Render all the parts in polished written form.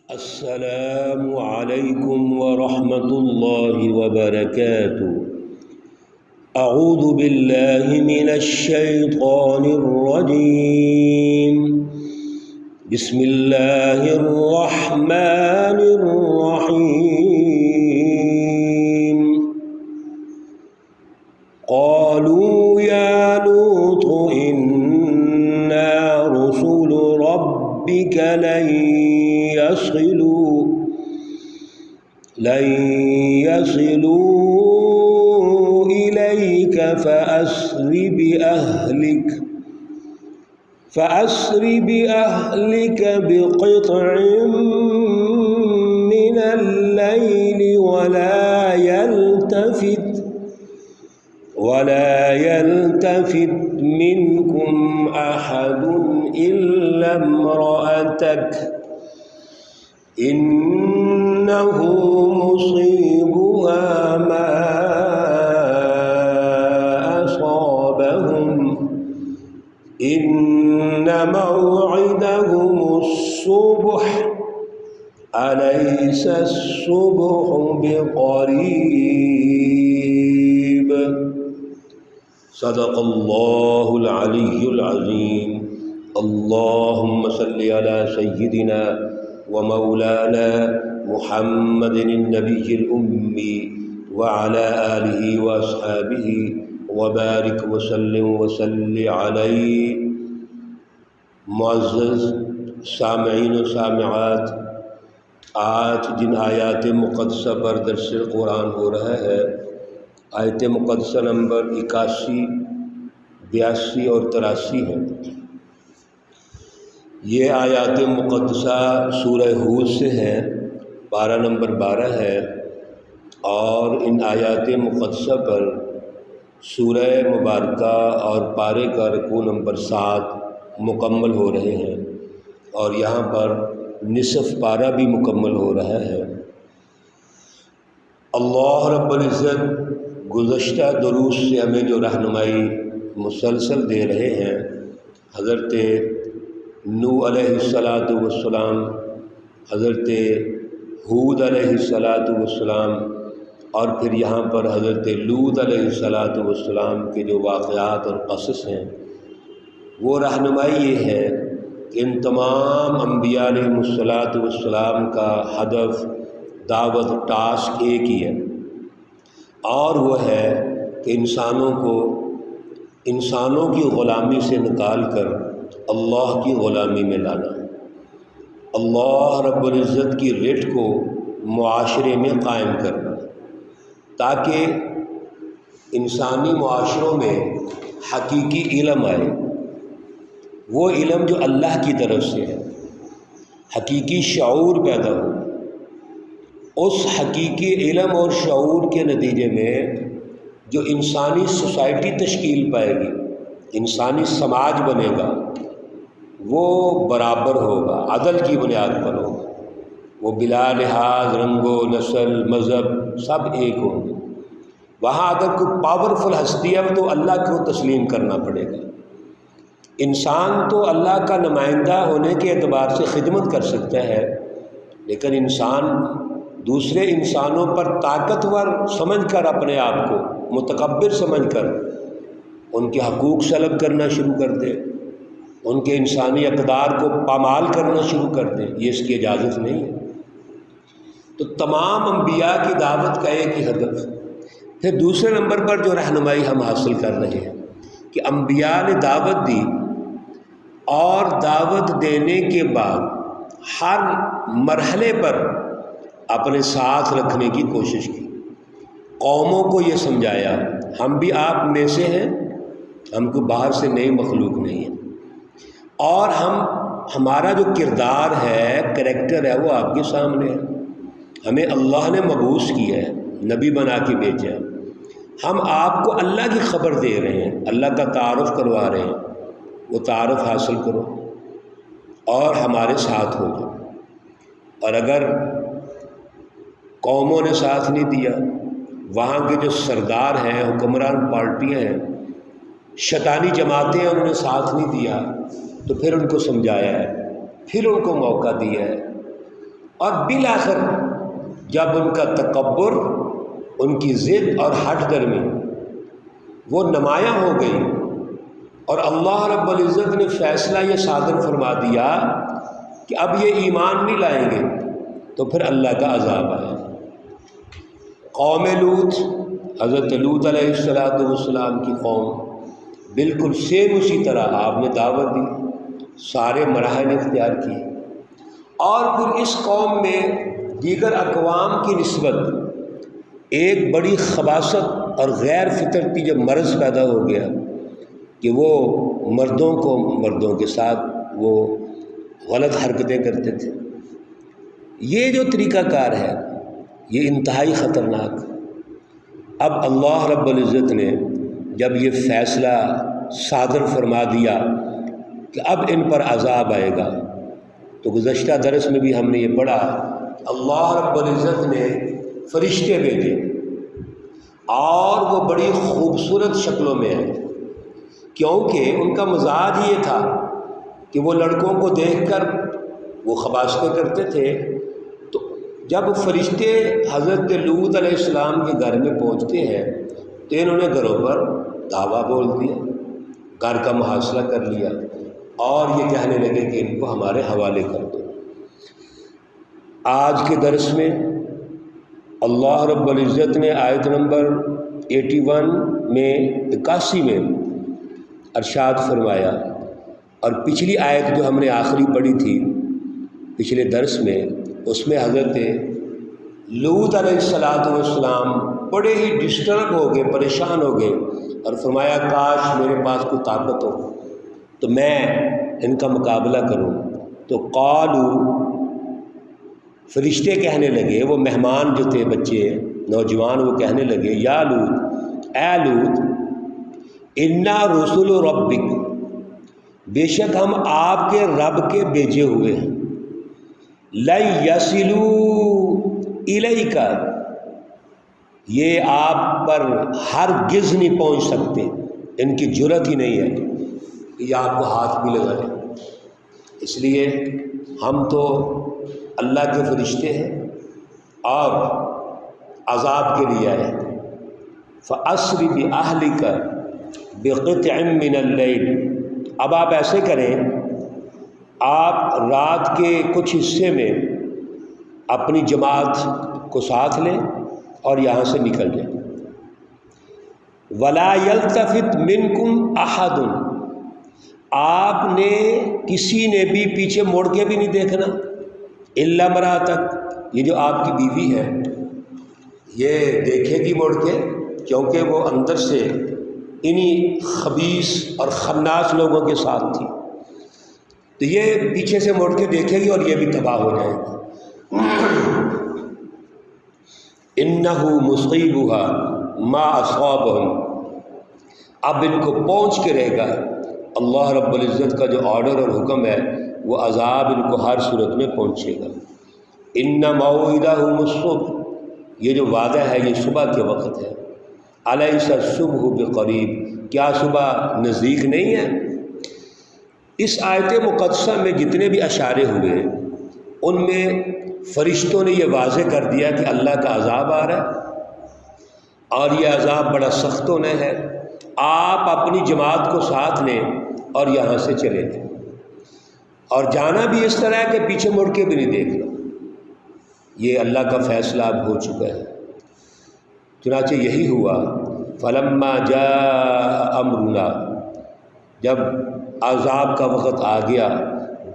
السلام علیکم ورحمۃ اللہ وبرکاتہ۔ اعوذ باللہ من الشیطان الرجیم، بسم اللہ الرحمن الرحیم۔ قالوا یا لوط انا رسل ربک لن يصلوا إليك فأسر بأهلك بقطع من الليل ولا يلتفت منكم أحد إلا امرأتك إنه مصيبها ما أصابهم إن موعدهم الصبح أليس الصبح بقريب۔ صدق الله العلي العظيم۔ اللهم صل على سيدنا ومولانا محمد النبي الأمي وعلى آله وأصحابه وبارك وسلم عليه۔ معزز سامعین و سامعات، آج جن آیات مقدسہ پر درس قرآن ہو رہا ہے، آیت مقدسہ نمبر 81، 82 اور 83 ہے۔ یہ آیات مقدسہ سورہ ہود سے ہے، پارہ نمبر 12 ہے، اور ان آیات مقدسہ پر سورہ مبارکہ اور پارے کا رکوع نمبر 7 مکمل ہو رہے ہیں، اور یہاں پر نصف پارہ بھی مکمل ہو رہا ہے۔ اللہ رب العزت گزشتہ دروس سے ہمیں جو رہنمائی مسلسل دے رہے ہیں، حضرت نوح علیہ السلام، حضرت ہود علیہ السلام، اور پھر یہاں پر حضرت لوط علیہ السلام کے جو واقعات اور قصص ہیں، وہ رہنمائی یہ ہے کہ ان تمام انبیاء علیہ السلام کا ہدف، دعوت، ٹاسک ایک ہی ہے، اور وہ ہے کہ انسانوں کی غلامی سے نکال کر اللہ کی غلامی میں لانا، اللہ رب العزت کی رٹ کو معاشرے میں قائم کرنا، تاکہ انسانی معاشروں میں حقیقی علم آئے، وہ علم جو اللہ کی طرف سے ہے، حقیقی شعور پیدا ہو۔ اس حقیقی علم اور شعور کے نتیجے میں جو انسانی سوسائٹی تشکیل پائے گی، انسانی سماج بنے گا، وہ برابر ہوگا، عدل کی بنیاد پر ہوگا، وہ بلا لحاظ رنگ و نسل، مذہب سب ایک ہوں گے۔ وہاں اگر کوئی پاورفل ہستی ہے تو اللہ کو تسلیم کرنا پڑے گا۔ انسان تو اللہ کا نمائندہ ہونے کے اعتبار سے خدمت کر سکتا ہے، لیکن انسان دوسرے انسانوں پر طاقتور سمجھ کر، اپنے آپ کو متکبر سمجھ کر ان کے حقوق سلب کرنا شروع کر دے، ان کے انسانی اقدار کو پامال کرنا شروع کر دیں، یہ اس کی اجازت نہیں ہے۔ تو تمام انبیاء کی دعوت کا ایک ہی ہدف۔ پھر دوسرے نمبر پر جو رہنمائی ہم حاصل کر رہے ہیں کہ انبیاء نے دعوت دی، اور دعوت دینے کے بعد ہر مرحلے پر اپنے ساتھ رکھنے کی کوشش کی، قوموں کو یہ سمجھایا ہم بھی آپ میں سے ہیں، ہم کو باہر سے نئی مخلوق نہیں ہے، اور ہمارا جو کردار ہے، کریکٹر ہے، وہ آپ کے سامنے ہے، ہمیں اللہ نے مبعوث کیا ہے، نبی بنا کے بھیجا، ہم آپ کو اللہ کی خبر دے رہے ہیں، اللہ کا تعارف کروا رہے ہیں، وہ تعارف حاصل کرو اور ہمارے ساتھ ہو جاؤ۔ اور اگر قوموں نے ساتھ نہیں دیا، وہاں کے جو سردار ہیں، حکمران پارٹیاں ہیں، شیطانی جماعتیں ہیں، انہوں نے ساتھ نہیں دیا، تو پھر ان کو سمجھایا ہے، پھر ان کو موقع دیا ہے، اور بالآخر جب ان کا تکبر، ان کی ضد اور ہٹ درمی وہ نمایاں ہو گئی اور اللہ رب العزت نے فیصلہ یہ صادر فرما دیا کہ اب یہ ایمان نہیں لائیں گے، تو پھر اللہ کا عذاب آیا۔ قوم لوط، حضرت لوط علیہ السلام کی قوم، بالکل سیم اسی طرح آپ نے دعوت دی، سارے مراحل اختیار کیے، اور پھر اس قوم میں دیگر اقوام کی نسبت ایک بڑی خباثت اور غیر فطرتی جب مرض پیدا ہو گیا کہ وہ مردوں کو مردوں کے ساتھ وہ غلط حرکتیں کرتے تھے۔ یہ جو طریقہ کار ہے یہ انتہائی خطرناک۔ اب اللہ رب العزت نے جب یہ فیصلہ صادر فرما دیا کہ اب ان پر عذاب آئے گا، تو گزشتہ درس میں بھی ہم نے یہ پڑھا، اللہ رب العزت نے فرشتے بھیجے اور وہ بڑی خوبصورت شکلوں میں ہیں، کیونکہ ان کا مزاج یہ تھا کہ وہ لڑکوں کو دیکھ کر وہ خباثتیں کرتے تھے۔ تو جب فرشتے حضرت لوط علیہ السلام کے گھر میں پہنچتے ہیں تو انہوں نے گھروں پر دعویٰ بول دیا، گھر کا محاصرہ کر لیا اور یہ کہنے لگے کہ ان کو ہمارے حوالے کر دو۔ آج کے درس میں اللہ رب العزت نے آیت نمبر 81 میں 81 میں ارشاد فرمایا، اور پچھلی آیت جو ہم نے آخری پڑھی تھی پچھلے درس میں، اس میں حضرت لوط علیہ السلام بڑے ہی ڈسٹرب ہو گئے، پریشان ہو گئے اور فرمایا کاش میرے پاس کوئی طاقت ہو تو میں ان کا مقابلہ کروں۔ تو قالو، فرشتے کہنے لگے، وہ مہمان جو تھے بچے نوجوان، وہ کہنے لگے یا لوط، اے لوط، انا رسول ربک، بے شک ہم آپ کے رب کے بھیجے ہوئے ہیں، لن یصلوا الیک، یہ آپ پر ہرگز نہیں پہنچ سکتے، ان کی جرت ہی نہیں ہے کہ یہ آپ کو ہاتھ بھی لگا لیں، اس لیے ہم تو اللہ کے فرشتے ہیں اور عذاب کے لیے آئے۔ فَأَسْرِ بِأَهْلِكَ بِقِطْعٍ مِّنَ اللَّيْلِ، اب آپ ایسے کریں، آپ رات کے کچھ حصے میں اپنی جماعت کو ساتھ لیں اور یہاں سے نکل جائیں۔ وَلَا يَلْتَفِتْ مِنْكُمْ أَحَدٌ، آپ نے کسی نے بھی پیچھے مڑ کے بھی نہیں دیکھنا، الا امرأتک، یہ جو آپ کی بیوی ہے یہ دیکھے گی مڑ کے، کیونکہ وہ اندر سے انہی خبیث اور خناس لوگوں کے ساتھ تھی، تو یہ پیچھے سے مڑ کے دیکھے گی اور یہ بھی تباہ ہو جائے گی۔ انہ مصیبها ما اصابهم، اب ان کو پہنچ کے رہے گا اللہ رب العزت کا جو آرڈر اور حکم ہے، وہ عذاب ان کو ہر صورت میں پہنچے گا۔ ان موعدہم الصبح، یہ جو وعدہ ہے یہ صبح کے وقت ہے۔ الیس الصبح بقریب، کیا صبح نزدیک نہیں ہے؟ اس آیت مقدسہ میں جتنے بھی اشارے ہوئے ان میں فرشتوں نے یہ واضح کر دیا کہ اللہ کا عذاب آ رہا ہے اور یہ عذاب بڑا سخت ہونا ہے، آپ اپنی جماعت کو ساتھ لیں اور یہاں سے چلے جائیں، اور جانا بھی اس طرح ہے کہ پیچھے مڑ کے بھی نہیں دیکھنا، یہ اللہ کا فیصلہ اب ہو چکا ہے۔ چنانچہ یہی ہوا، فلما جاء امرنا، جب عذاب کا وقت آ گیا،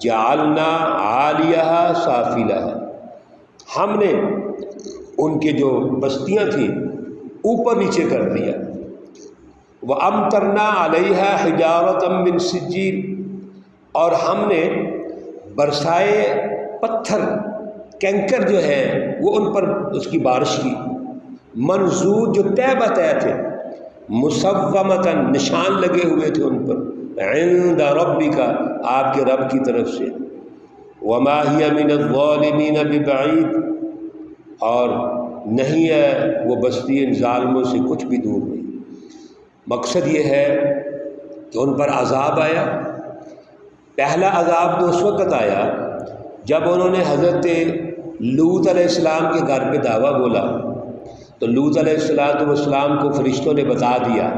جعلنا عالیہا سافلہا، ہم نے ان کے جو بستیاں تھیں اوپر نیچے کر دیا، وَأَمْطَرْنَا عَلَيْهَا حِجَارَةً مِّن سِجِّيلٍ، اور ہم نے برسائے پتھر کینکر جو ہے وہ ان پر اس کی بارش کی، منضود جو طے بطے تھے، مصومۃً نشان لگے ہوئے تھے ان پر، عند ربک، آپ کے رب کی طرف سے، وما ہی من الظالمین ببعید، اور نہیں ہے وہ بستی ان ظالموں سے کچھ بھی دور نہیں۔ مقصد یہ ہے کہ ان پر عذاب آیا۔ پہلا عذاب تو اس وقت آیا جب انہوں نے حضرت لوط علیہ السلام کے گھر پہ دعویٰ بولا تو لوط علیہ السلام کو فرشتوں نے بتا دیا۔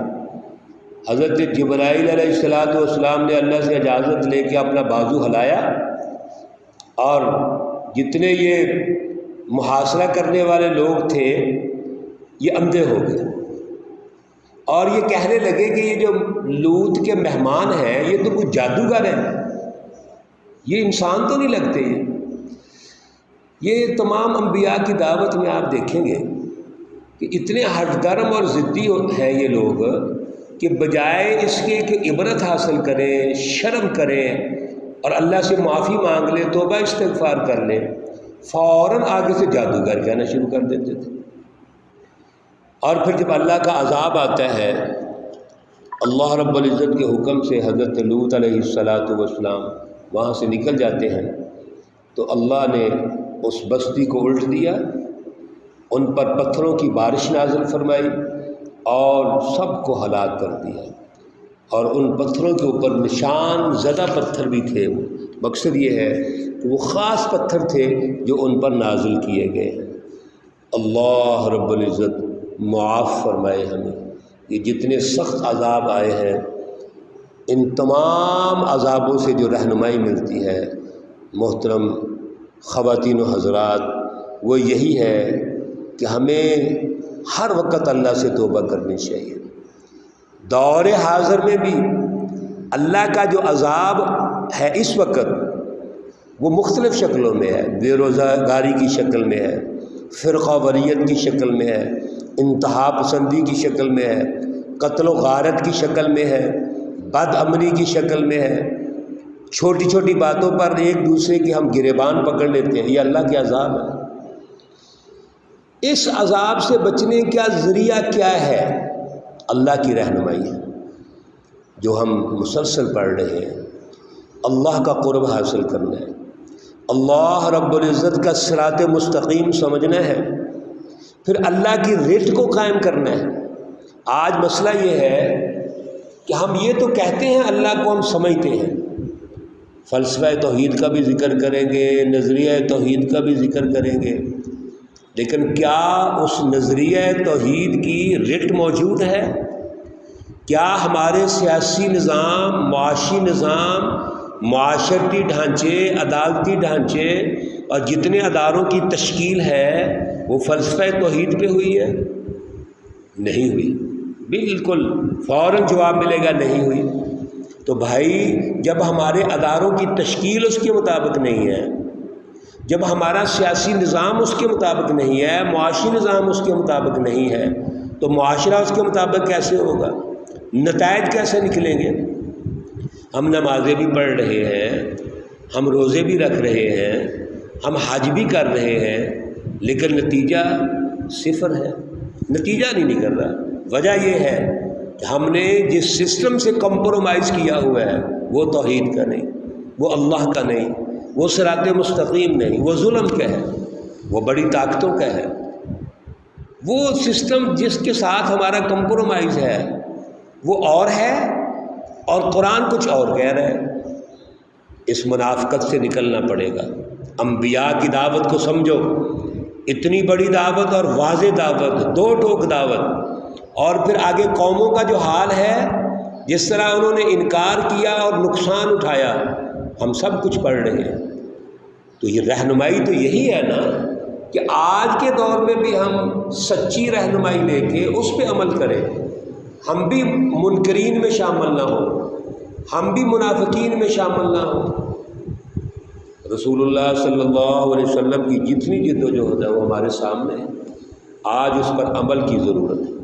حضرت جبرائیل علیہ السلام نے اللہ سے اجازت لے کے اپنا بازو ہلایا اور جتنے یہ محاصرہ کرنے والے لوگ تھے یہ اندھے ہو گئے اور یہ کہنے لگے کہ یہ جو لوط کے مہمان ہیں یہ تو کچھ جادوگر ہیں، یہ انسان تو نہیں لگتے۔ یہ تمام انبیاء کی دعوت میں آپ دیکھیں گے کہ اتنے ہٹ درم اور ضدی ہیں یہ لوگ کہ بجائے اس کے کہ عبرت حاصل کریں، شرم کریں اور اللہ سے معافی مانگ لیں، توبہ استغفار کر لیں، فوراً آگے سے جادوگر کہنا شروع کر دیتے تھے۔ اور پھر جب اللہ کا عذاب آتا ہے، اللہ رب العزت کے حکم سے حضرت لوط علیہ السلام وہاں سے نکل جاتے ہیں تو اللہ نے اس بستی کو الٹ دیا، ان پر پتھروں کی بارش نازل فرمائی اور سب کو ہلاک کر دیا۔ اور ان پتھروں کے اوپر نشان زدہ پتھر بھی تھے۔ مقصد یہ ہے کہ وہ خاص پتھر تھے جو ان پر نازل کیے گئے ہیں۔ اللہ رب العزت معاف فرمائے ہمیں۔ یہ جتنے سخت عذاب آئے ہیں ان تمام عذابوں سے جو رہنمائی ملتی ہے محترم خواتین و حضرات وہ یہی ہے کہ ہمیں ہر وقت اللہ سے توبہ کرنی چاہیے۔ دور حاضر میں بھی اللہ کا جو عذاب ہے اس وقت وہ مختلف شکلوں میں ہے، بے روزگاری کی شکل میں ہے، فرقہ واریت کی شکل میں ہے، انتہا پسندی کی شکل میں ہے، قتل و غارت کی شکل میں ہے، بد امنی کی شکل میں ہے، چھوٹی چھوٹی باتوں پر ایک دوسرے کی ہم گریبان پکڑ لیتے ہیں۔ یہ اللہ کے عذاب ہے۔ اس عذاب سے بچنے کا ذریعہ کیا ہے؟ اللہ کی رہنمائی ہے جو ہم مسلسل پڑھ رہے ہیں۔ اللہ کا قرب حاصل کرنا ہے، اللہ رب العزت کا صراط مستقیم سمجھنا ہے، پھر اللہ کی رٹ کو قائم کرنا ہے۔ آج مسئلہ یہ ہے کہ ہم یہ تو کہتے ہیں اللہ کو ہم سمجھتے ہیں، فلسفہ توحید کا بھی ذکر کریں گے، نظریہ توحید کا بھی ذکر کریں گے، لیکن کیا اس نظریہ توحید کی رٹ موجود ہے؟ کیا ہمارے سیاسی نظام، معاشی نظام، معاشرتی ڈھانچے، عدالتی ڈھانچے اور جتنے اداروں کی تشکیل ہے وہ فلسفہ توحید پہ ہوئی ہے؟ نہیں ہوئی، بالکل فوراً جواب ملے گا نہیں ہوئی۔ تو بھائی جب ہمارے اداروں کی تشکیل اس کے مطابق نہیں ہے، جب ہمارا سیاسی نظام اس کے مطابق نہیں ہے، معاشی نظام اس کے مطابق نہیں ہے، تو معاشرہ اس کے مطابق کیسے ہوگا؟ نتائج کیسے نکلیں گے؟ ہم نمازیں بھی پڑھ رہے ہیں، ہم روزے بھی رکھ رہے ہیں، ہم حج بھی کر رہے ہیں، لیکن نتیجہ صفر ہے، نتیجہ نہیں نکل رہا۔ وجہ یہ ہے کہ ہم نے جس سسٹم سے کمپرومائز کیا ہوا ہے وہ توحید کا نہیں، وہ اللہ کا نہیں، وہ صراط مستقیم نہیں، وہ ظلم کا ہے، وہ بڑی طاقتوں کا ہے۔ وہ سسٹم جس کے ساتھ ہمارا کمپرومائز ہے وہ اور ہے اور قرآن کچھ اور کہہ رہا ہے۔ اس منافقت سے نکلنا پڑے گا۔ انبیاء کی دعوت کو سمجھو، اتنی بڑی دعوت اور واضح دعوت، دو ٹوک دعوت، اور پھر آگے قوموں کا جو حال ہے، جس طرح انہوں نے انکار کیا اور نقصان اٹھایا، ہم سب کچھ پڑھ رہے ہیں۔ تو یہ رہنمائی تو یہی ہے نا کہ آج کے دور میں بھی ہم سچی رہنمائی لے کے اس پہ عمل کریں، ہم بھی منکرین میں شامل نہ ہوں، ہم بھی منافقین میں شامل نہ ہوں۔ رسول اللہ صلی اللہ علیہ وسلم کی جتنی جد و جہد ہے وہ ہمارے سامنے ہے، آج اس پر عمل کی ضرورت ہے۔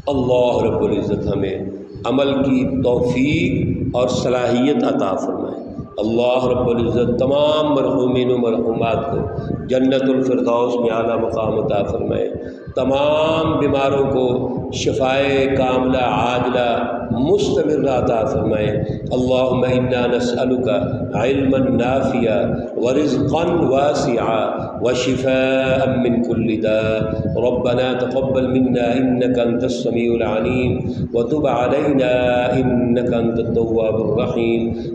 اللہ رب العزت ہمیں عمل کی توفیق اور صلاحیت عطا فرمائے۔ اللہ رب العزت تمام مرحومین و مرحومات کو جنت الفردوس میں اعلیٰ مقام عطا فرمائے، تمام بیماروں کو شفائے کاملہ عاجلہ مستمرہ عطا فرمائے۔ اللہم انا نسألک علما نافعا ورزقا واسعا وشفاء من كل داء ربنا تقبل منا انك انت السميع العليم وتب علينا انك انت التواب الرحيم